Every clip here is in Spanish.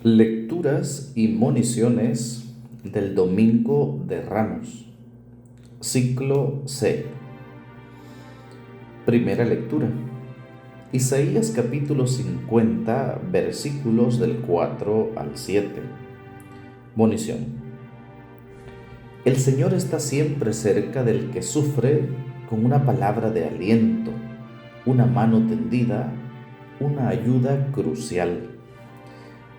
Lecturas y moniciones del Domingo de Ramos, ciclo C. Primera lectura. Isaías capítulo 50, versículos del 4 al 7. Monición. El Señor está siempre cerca del que sufre, con una palabra de aliento, una mano tendida, una ayuda crucial.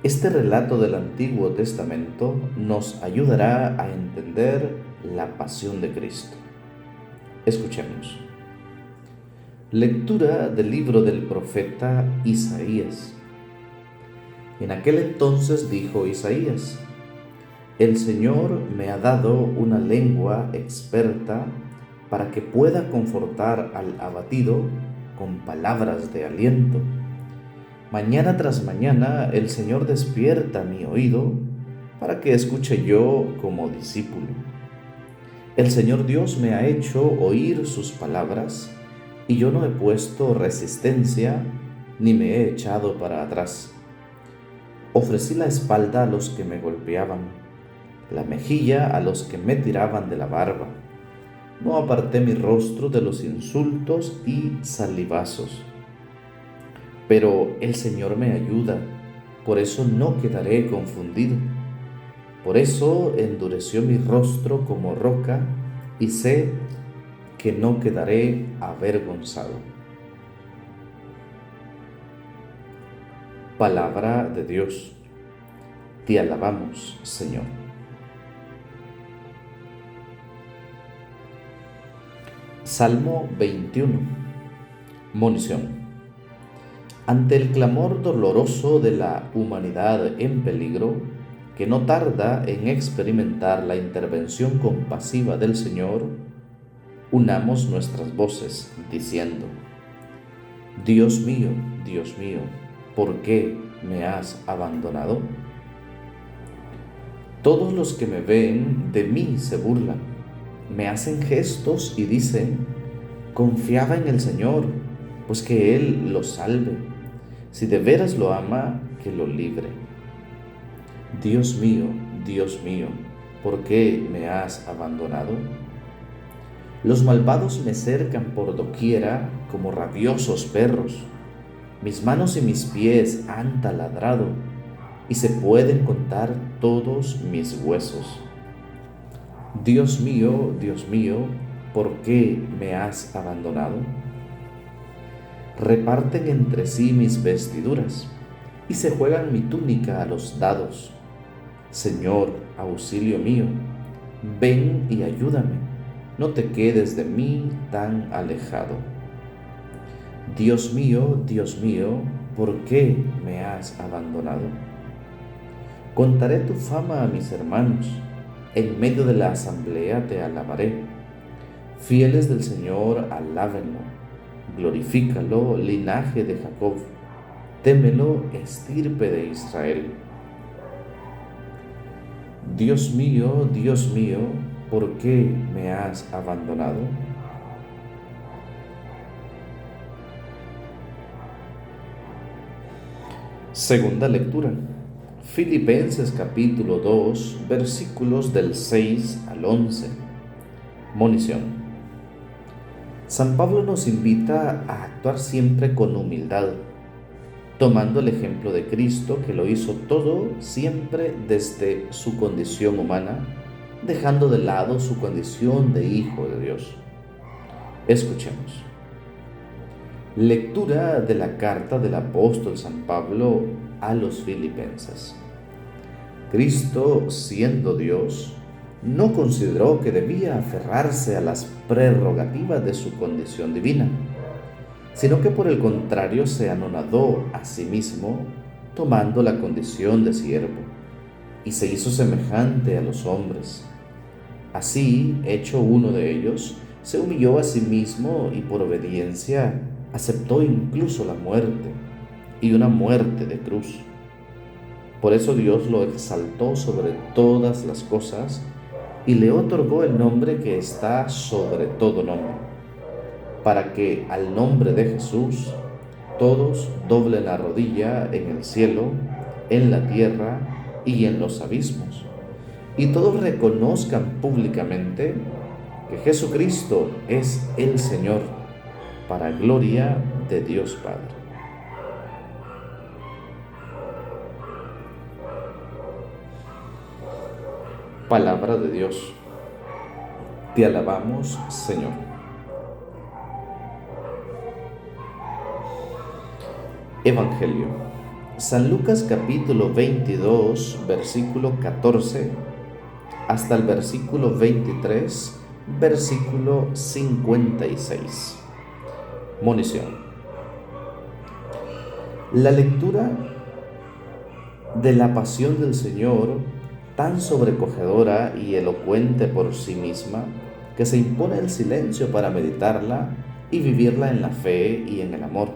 Este relato del Antiguo Testamento nos ayudará a entender la pasión de Cristo. Escuchemos. Lectura del libro del profeta Isaías. En aquel entonces dijo Isaías: El Señor me ha dado una lengua experta para que pueda confortar al abatido con palabras de aliento. Mañana tras mañana el Señor despierta mi oído para que escuche yo como discípulo. El Señor Dios me ha hecho oír sus palabras y yo no he puesto resistencia ni me he echado para atrás. Ofrecí la espalda a los que me golpeaban, la mejilla a los que me tiraban de la barba. No aparté mi rostro de los insultos y salivazos. Pero el Señor me ayuda, por eso no quedaré confundido. Por eso endureció mi rostro como roca y sé que no quedaré avergonzado. Palabra de Dios. Te alabamos, Señor. Salmo 21. Monición. Ante el clamor doloroso de la humanidad en peligro, que no tarda en experimentar la intervención compasiva del Señor, unamos nuestras voces diciendo: Dios mío, ¿por qué me has abandonado? Todos los que me ven de mí se burlan, me hacen gestos y dicen: confiaba en el Señor, pues que Él lo salve. Si de veras lo ama, que lo libre. Dios mío, ¿por qué me has abandonado? Los malvados me cercan por doquiera como rabiosos perros. Mis manos y mis pies han taladrado, y se pueden contar todos mis huesos. Dios mío, ¿por qué me has abandonado? Reparten entre sí mis vestiduras y se juegan mi túnica a los dados. Señor, auxilio mío, ven y ayúdame, no te quedes de mí tan alejado. Dios mío, ¿por qué me has abandonado? Contaré tu fama a mis hermanos, en medio de la asamblea te alabaré. Fieles del Señor, alábenlo. Glorifícalo, linaje de Jacob, témelo, estirpe de Israel. Dios mío, ¿por qué me has abandonado? Segunda lectura. Filipenses capítulo 2, versículos del 6 al 11. Monición. San Pablo nos invita a actuar siempre con humildad, tomando el ejemplo de Cristo, que lo hizo todo siempre desde su condición humana, dejando de lado su condición de Hijo de Dios. Escuchemos. Lectura de la carta del apóstol San Pablo a los Filipenses. Cristo, siendo Dios, no consideró que debía aferrarse a las prerrogativas de su condición divina, sino que por el contrario se anonadó a sí mismo, tomando la condición de siervo, y se hizo semejante a los hombres. Así, hecho uno de ellos, se humilló a sí mismo y por obediencia aceptó incluso la muerte, y una muerte de cruz. Por eso Dios lo exaltó sobre todas las cosas y le otorgó el nombre que está sobre todo nombre, para que al nombre de Jesús todos doblen la rodilla en el cielo, en la tierra y en los abismos, y todos reconozcan públicamente que Jesucristo es el Señor, para gloria de Dios Padre. Palabra de Dios. Te alabamos, Señor. Evangelio. San Lucas capítulo 22, versículo 14, hasta el versículo 23, versículo 56. Monición. La lectura de la pasión del Señor, tan sobrecogedora y elocuente por sí misma, que se impone el silencio para meditarla y vivirla en la fe y en el amor.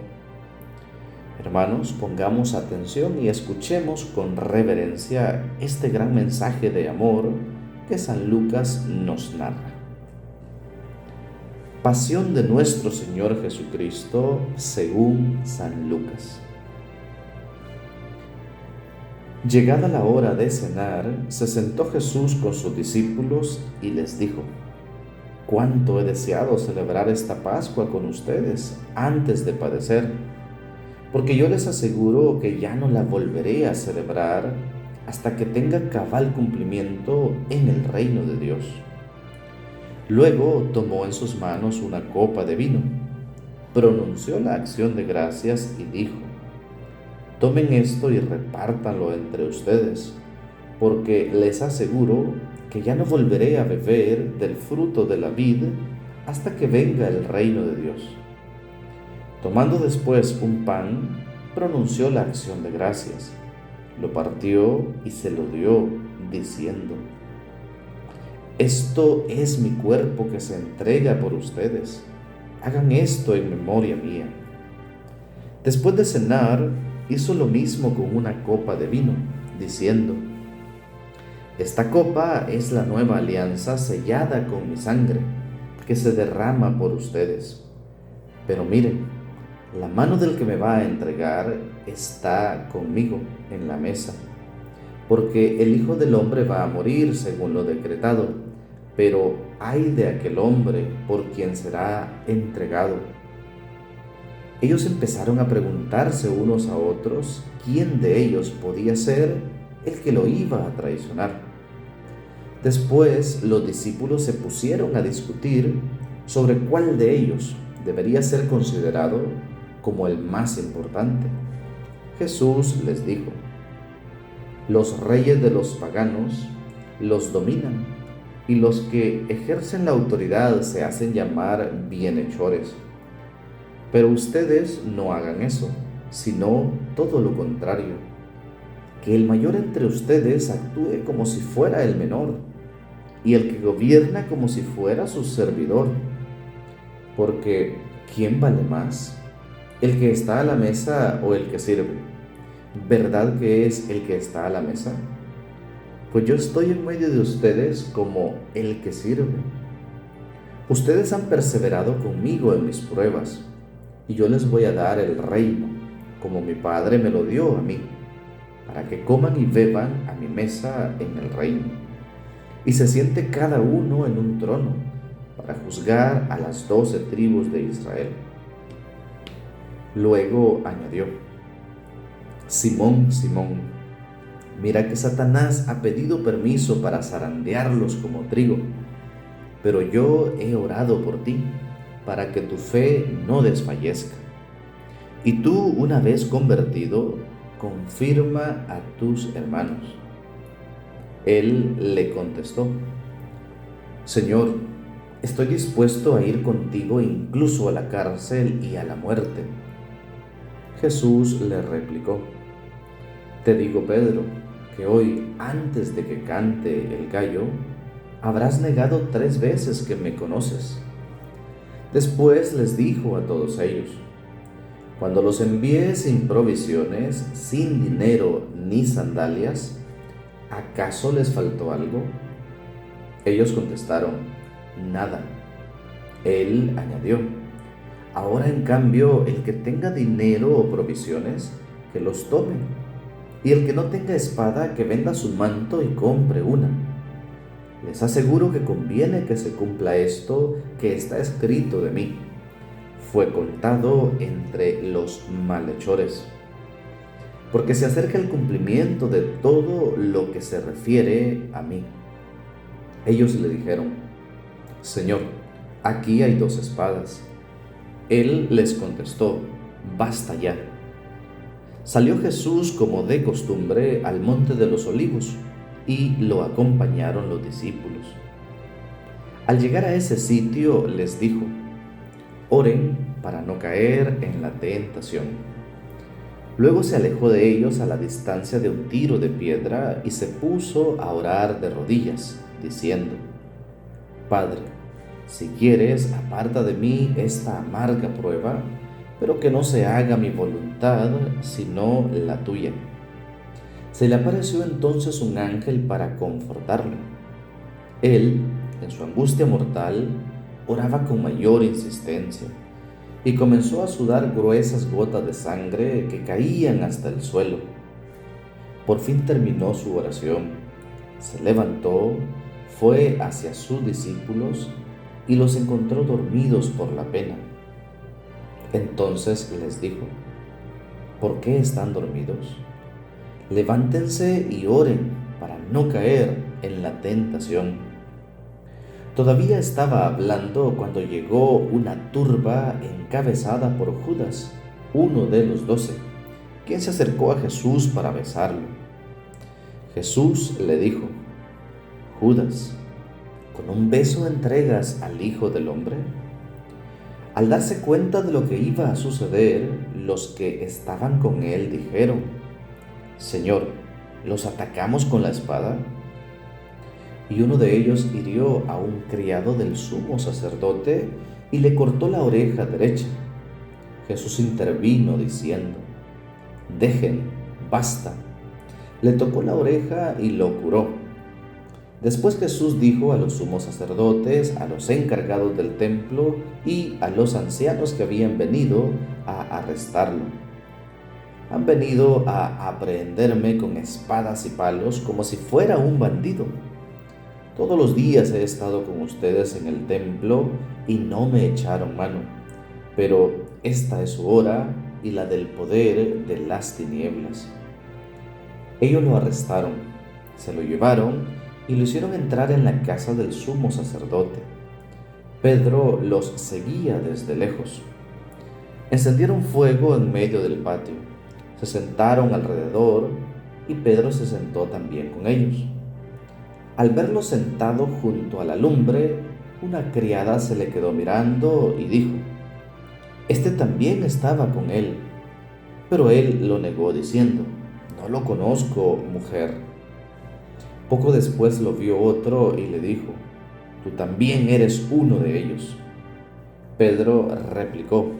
Hermanos, pongamos atención y escuchemos con reverencia este gran mensaje de amor que San Lucas nos narra. Pasión de nuestro Señor Jesucristo según San Lucas. Llegada la hora de cenar, se sentó Jesús con sus discípulos y les dijo: «Cuánto he deseado celebrar esta Pascua con ustedes antes de padecer, porque yo les aseguro que ya no la volveré a celebrar hasta que tenga cabal cumplimiento en el reino de Dios». Luego tomó en sus manos una copa de vino, pronunció la acción de gracias y dijo: «Tomen esto y repártanlo entre ustedes, porque les aseguro que ya no volveré a beber del fruto de la vid hasta que venga el reino de Dios». Tomando después un pan, pronunció la acción de gracias, lo partió y se lo dio, diciendo: «Esto es mi cuerpo que se entrega por ustedes. Hagan esto en memoria mía». Después de cenar, hizo lo mismo con una copa de vino, diciendo: «Esta copa es la nueva alianza sellada con mi sangre, que se derrama por ustedes. Pero miren, la mano del que me va a entregar está conmigo en la mesa, porque el Hijo del Hombre va a morir según lo decretado, pero ay de aquel hombre por quien será entregado». Ellos empezaron a preguntarse unos a otros quién de ellos podía ser el que lo iba a traicionar. Después los discípulos se pusieron a discutir sobre cuál de ellos debería ser considerado como el más importante. Jesús les dijo: «Los reyes de los paganos los dominan, y los que ejercen la autoridad se hacen llamar bienhechores. Pero ustedes no hagan eso, sino todo lo contrario. Que el mayor entre ustedes actúe como si fuera el menor, y el que gobierna como si fuera su servidor. Porque ¿quién vale más? ¿El que está a la mesa o el que sirve? ¿Verdad que es el que está a la mesa? Pues yo estoy en medio de ustedes como el que sirve. Ustedes han perseverado conmigo en mis pruebas, y yo les voy a dar el reino, como mi Padre me lo dio a mí, para que coman y beban a mi mesa en el reino, y se siente cada uno en un trono, para juzgar a las 12 tribus de Israel». Luego añadió: «Simón, Simón, mira que Satanás ha pedido permiso para zarandearlos como trigo, pero yo he orado por ti, para que tu fe no desfallezca. Y tú, una vez convertido, confirma a tus hermanos». Él le contestó: «Señor, estoy dispuesto a ir contigo incluso a la cárcel y a la muerte». Jesús le replicó: «Te digo, Pedro, que hoy, antes de que cante el gallo, habrás negado 3 veces que me conoces». Después les dijo a todos ellos: «Cuando los envié sin provisiones, sin dinero ni sandalias, ¿acaso les faltó algo?». Ellos contestaron: «Nada». Él añadió: «Ahora en cambio, el que tenga dinero o provisiones, que los tome, y el que no tenga espada, que venda su manto y compre una. Les aseguro que conviene que se cumpla esto que está escrito de mí. Fue contado entre los malhechores. Porque se acerca el cumplimiento de todo lo que se refiere a mí. Ellos le dijeron: Señor, aquí hay 2 espadas. Él les contestó: basta ya. Salió Jesús como de costumbre al monte de los Olivos, y lo acompañaron los discípulos. Al llegar a ese sitio les dijo: oren para no caer en la tentación. Luego se alejó de ellos a la distancia de un tiro de piedra y se puso a orar de rodillas, diciendo: Padre, si quieres, aparta de mí esta amarga prueba, pero que no se haga mi voluntad, sino la tuya. Se le apareció entonces un ángel para confortarlo. Él, en su angustia mortal, oraba con mayor insistencia y comenzó a sudar gruesas gotas de sangre que caían hasta el suelo. Por fin terminó su oración, se levantó, fue hacia sus discípulos y los encontró dormidos por la pena. Entonces les dijo: ¿por qué están dormidos? Levántense y oren para no caer en la tentación. Todavía estaba hablando cuando llegó una turba encabezada por Judas, uno de los 12, quien se acercó a Jesús para besarlo. Jesús le dijo: Judas, ¿con un beso entregas al Hijo del Hombre? Al darse cuenta de lo que iba a suceder, los que estaban con él dijeron: Señor, ¿los atacamos con la espada? Y uno de ellos hirió a un criado del sumo sacerdote y le cortó la oreja derecha. Jesús intervino diciendo: dejen, basta. Le tocó la oreja y lo curó. Después Jesús dijo a los sumos sacerdotes, a los encargados del templo y a los ancianos que habían venido a arrestarlo: han venido a aprehenderme con espadas y palos como si fuera un bandido. Todos los días he estado con ustedes en el templo y no me echaron mano, pero esta es su hora y la del poder de las tinieblas. Ellos lo arrestaron, se lo llevaron y lo hicieron entrar en la casa del sumo sacerdote. Pedro los seguía desde lejos. Encendieron fuego en medio del patio, se sentaron alrededor y Pedro se sentó también con ellos. Al verlo sentado junto a la lumbre, una criada se le quedó mirando y dijo: este también estaba con él. Pero él lo negó diciendo: no lo conozco, mujer. Poco después lo vio otro y le dijo: tú también eres uno de ellos. Pedro replicó: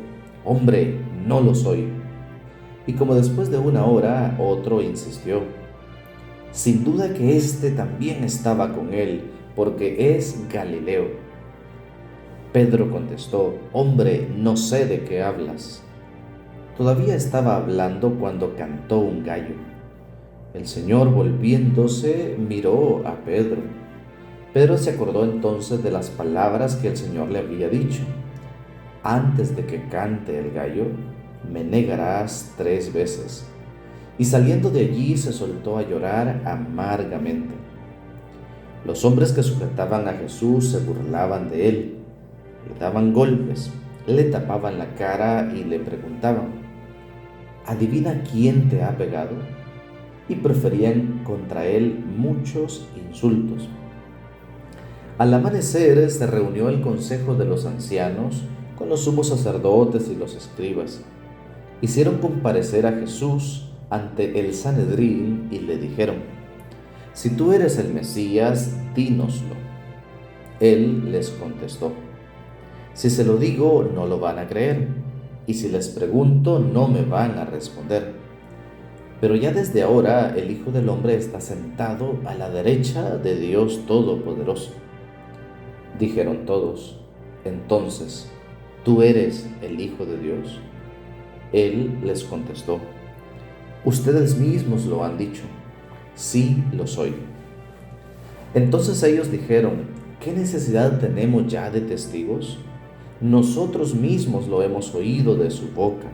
hombre, no lo soy. Y como después de una hora, otro insistió: sin duda que éste también estaba con él, porque es Galileo. Pedro contestó: hombre, no sé de qué hablas. Todavía estaba hablando cuando cantó un gallo. El Señor, volviéndose, miró a Pedro. Pedro se acordó entonces de las palabras que el Señor le había dicho: antes de que cante el gallo, me negarás 3 veces. Y saliendo de allí se soltó a llorar amargamente. Los hombres que sujetaban a Jesús se burlaban de él, le daban golpes, le tapaban la cara y le preguntaban: ¿adivina quién te ha pegado? Y proferían contra él muchos insultos. Al amanecer se reunió el consejo de los ancianos con los sumos sacerdotes y los escribas. Hicieron comparecer a Jesús ante el Sanedrín y le dijeron: si tú eres el Mesías, dínoslo. Él les contestó: si se lo digo, no lo van a creer, y si les pregunto, no me van a responder. Pero ya desde ahora el Hijo del Hombre está sentado a la derecha de Dios Todopoderoso. Dijeron todos: entonces, ¿tú eres el Hijo de Dios? Él les contestó: Ustedes mismos lo han dicho. Sí, lo soy. Entonces ellos dijeron: ¿qué necesidad tenemos ya de testigos? Nosotros mismos lo hemos oído de su boca.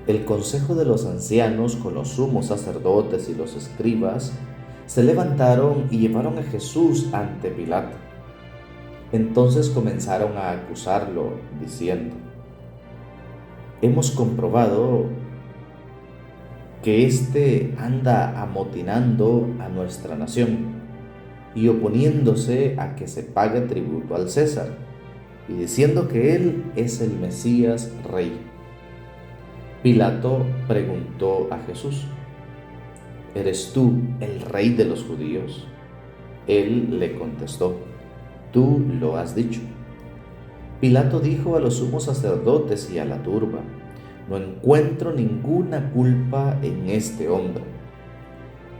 El consejo de los ancianos con los sumos sacerdotes y los escribas se levantaron y llevaron a Jesús ante Pilato. Entonces comenzaron a acusarlo, diciendo: hemos comprobado que éste anda amotinando a nuestra nación y oponiéndose a que se pague tributo al César, y diciendo que él es el Mesías Rey. Pilato preguntó a Jesús: ¿eres tú el Rey de los judíos? Él le contestó: tú lo has dicho. Pilato dijo a los sumos sacerdotes y a la turba: no encuentro ninguna culpa en este hombre.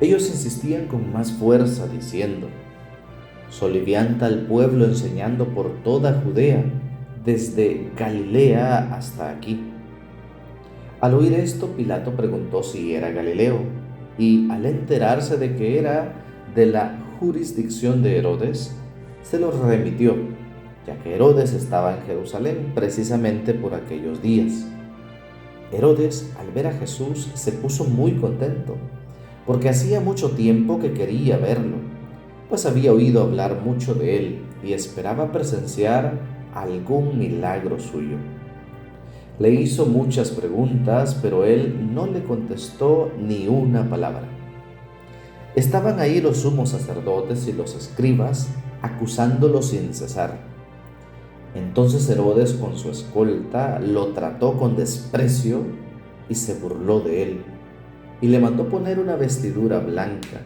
Ellos insistían con más fuerza, diciendo: solivianta al pueblo enseñando por toda Judea, desde Galilea hasta aquí. Al oír esto, Pilato preguntó si era Galileo, y al enterarse de que era de la jurisdicción de Herodes, se lo remitió, ya que Herodes estaba en Jerusalén precisamente por aquellos días. Herodes, al ver a Jesús, se puso muy contento, porque hacía mucho tiempo que quería verlo, pues había oído hablar mucho de él y esperaba presenciar algún milagro suyo. Le hizo muchas preguntas, pero él no le contestó ni una palabra. Estaban ahí los sumos sacerdotes y los escribas, acusándolo sin cesar. Entonces Herodes, con su escolta, lo trató con desprecio y se burló de él, y le mandó poner una vestidura blanca.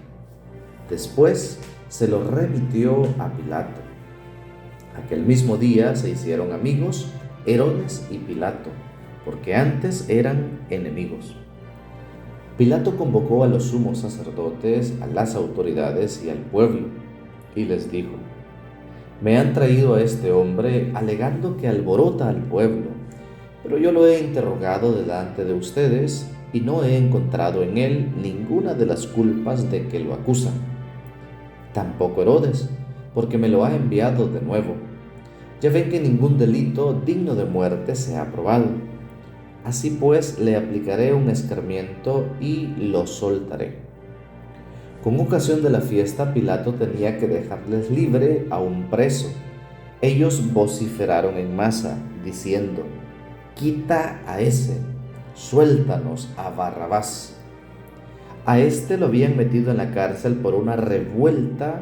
Después se lo remitió a Pilato. Aquel mismo día se hicieron amigos Herodes y Pilato, porque antes eran enemigos. Pilato convocó a los sumos sacerdotes, a las autoridades y al pueblo, y les dijo: me han traído a este hombre alegando que alborota al pueblo, pero yo lo he interrogado delante de ustedes y no he encontrado en él ninguna de las culpas de que lo acusan. Tampoco Herodes, porque me lo ha enviado de nuevo. Ya ven que ningún delito digno de muerte se ha probado. Así pues, le aplicaré un escarmiento y lo soltaré. Con ocasión de la fiesta, Pilato tenía que dejarles libre a un preso. Ellos vociferaron en masa, diciendo: quita a ese, suéltanos a Barrabás. A este lo habían metido en la cárcel por una revuelta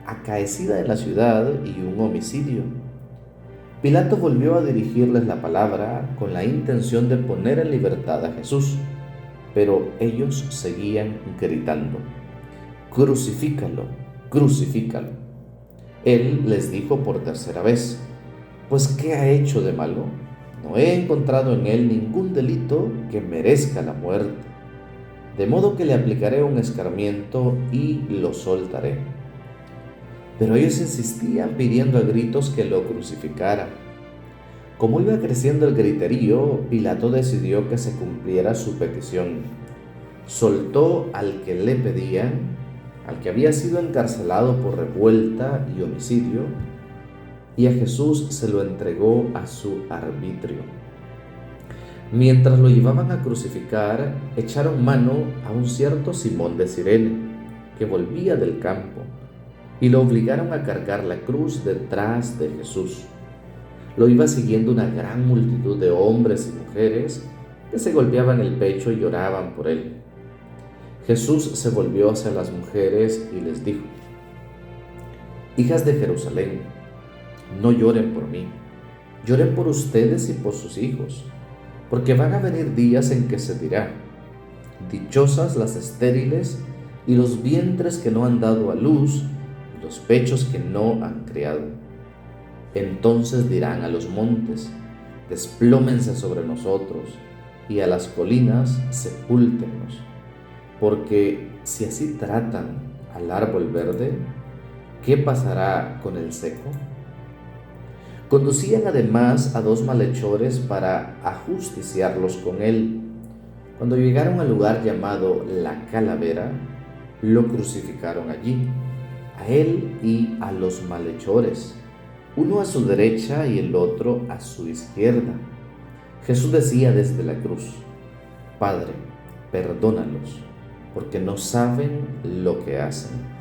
acaecida en la ciudad y un homicidio. Pilato volvió a dirigirles la palabra con la intención de poner en libertad a Jesús, pero ellos seguían gritando: crucifícalo, crucifícalo. Él les dijo por tercera vez: pues ¿qué ha hecho de malo? No he encontrado en él ningún delito que merezca la muerte. De modo que le aplicaré un escarmiento y lo soltaré. Pero ellos insistían pidiendo a gritos que lo crucificara. Como iba creciendo el griterío, Pilato decidió que se cumpliera su petición. Soltó al que le pedían, al que había sido encarcelado por revuelta y homicidio, y a Jesús se lo entregó a su arbitrio. Mientras lo llevaban a crucificar, echaron mano a un cierto Simón de Cirene, que volvía del campo, y lo obligaron a cargar la cruz detrás de Jesús. Lo iba siguiendo una gran multitud de hombres y mujeres que se golpeaban el pecho y lloraban por él. Jesús se volvió hacia las mujeres y les dijo: hijas de Jerusalén, no lloren por mí, lloren por ustedes y por sus hijos, porque van a venir días en que se dirá: dichosas las estériles y los vientres que no han dado a luz y los pechos que no han criado. Entonces dirán a los montes: desplómense sobre nosotros, y a las colinas: sepúltennos. Porque si así tratan al árbol verde, ¿qué pasará con el seco? Conducían además a 2 malhechores para ajusticiarlos con él. Cuando llegaron al lugar llamado La Calavera, lo crucificaron allí, a él y a los malhechores, uno a su derecha y el otro a su izquierda. Jesús decía desde la cruz: Padre, perdónalos, porque no saben lo que hacen.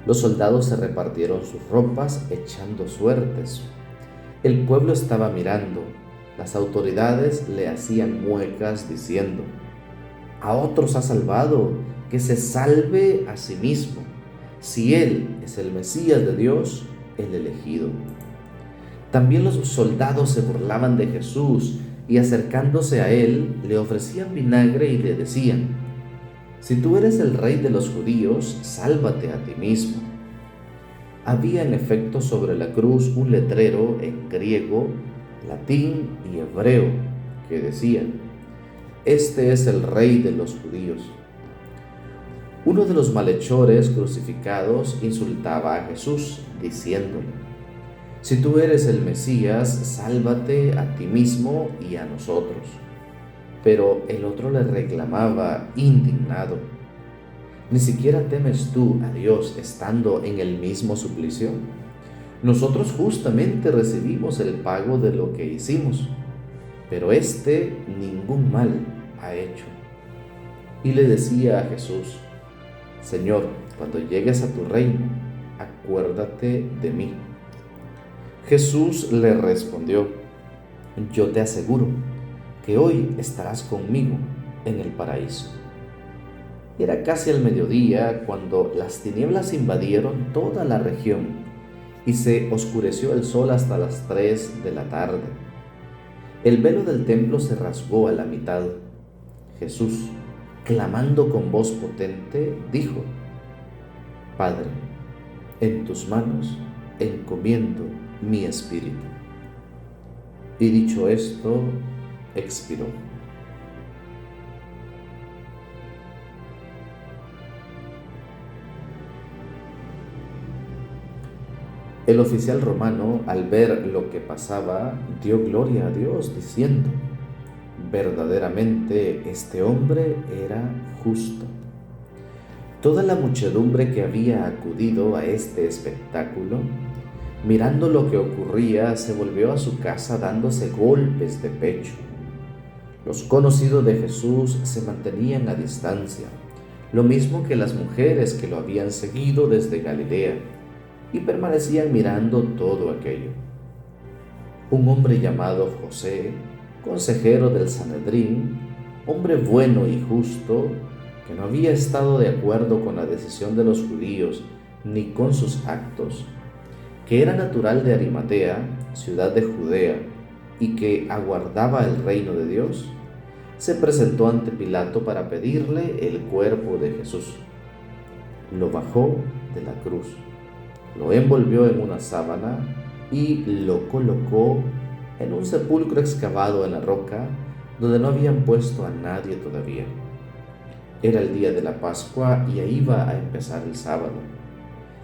Los soldados se repartieron sus ropas echando suertes. El pueblo estaba mirando. Las autoridades le hacían muecas diciendo: a otros ha salvado, que se salve a sí mismo, si él es el Mesías de Dios, el elegido. También los soldados se burlaban de Jesús y acercándose a él le ofrecían vinagre y le decían: si tú eres el rey de los judíos, sálvate a ti mismo. Había en efecto sobre la cruz un letrero en griego, latín y hebreo que decía: este es el rey de los judíos. Uno de los malhechores crucificados insultaba a Jesús, diciéndole: si tú eres el Mesías, sálvate a ti mismo y a nosotros. Pero el otro le reclamaba, indignado: ¿ni siquiera temes tú a Dios estando en el mismo suplicio? Nosotros justamente recibimos el pago de lo que hicimos, pero éste ningún mal ha hecho. Y le decía a Jesús: Señor, cuando llegues a tu reino, acuérdate de mí. Jesús le respondió: yo te aseguro que hoy estarás conmigo en el paraíso. Era casi el mediodía cuando las tinieblas invadieron toda la región y se oscureció el sol hasta las 3 de la tarde. El velo del templo se rasgó a la mitad. Jesús, clamando con voz potente, dijo: Padre, en tus manos encomiendo mi espíritu. Y dicho esto, expiró. El oficial romano, al ver lo que pasaba, dio gloria a Dios, diciendo: verdaderamente este hombre era justo. Toda la muchedumbre que había acudido a este espectáculo, mirando lo que ocurría, se volvió a su casa dándose golpes de pecho. Los conocidos de Jesús se mantenían a distancia, lo mismo que las mujeres que lo habían seguido desde Galilea, y permanecían mirando todo aquello. Un hombre llamado José, consejero del Sanedrín, hombre bueno y justo, que no había estado de acuerdo con la decisión de los judíos ni con sus actos, que era natural de Arimatea, ciudad de Judea, y que aguardaba el reino de Dios, se presentó ante Pilato para pedirle el cuerpo de Jesús. Lo bajó de la cruz, lo envolvió en una sábana y lo colocó en un sepulcro excavado en la roca donde no habían puesto a nadie todavía. Era el día de la Pascua y ahí iba a empezar el sábado.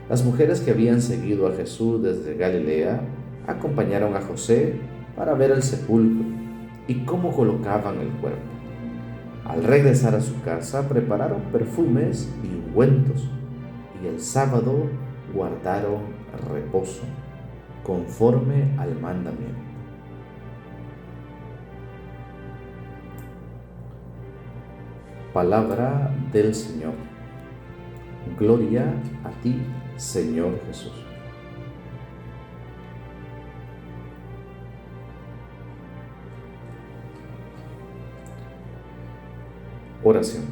Las mujeres que habían seguido a Jesús desde Galilea acompañaron a José para ver el sepulcro y cómo colocaban el cuerpo. Al regresar a su casa prepararon perfumes y ungüentos, y el sábado guardaron reposo, conforme al mandamiento. Palabra del Señor. Gloria a ti, Señor Jesús. Oración.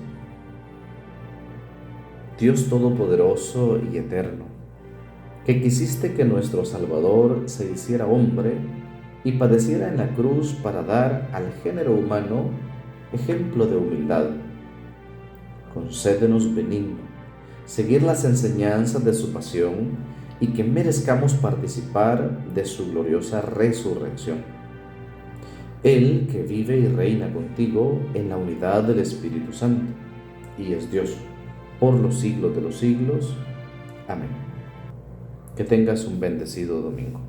Dios Todopoderoso y Eterno, que quisiste que nuestro Salvador se hiciera hombre y padeciera en la cruz para dar al género humano ejemplo de humildad, concédenos benigno seguir las enseñanzas de su pasión y que merezcamos participar de su gloriosa resurrección. Él que vive y reina contigo en la unidad del Espíritu Santo, y es Dios por los siglos de los siglos. Amén. Que tengas un bendecido domingo.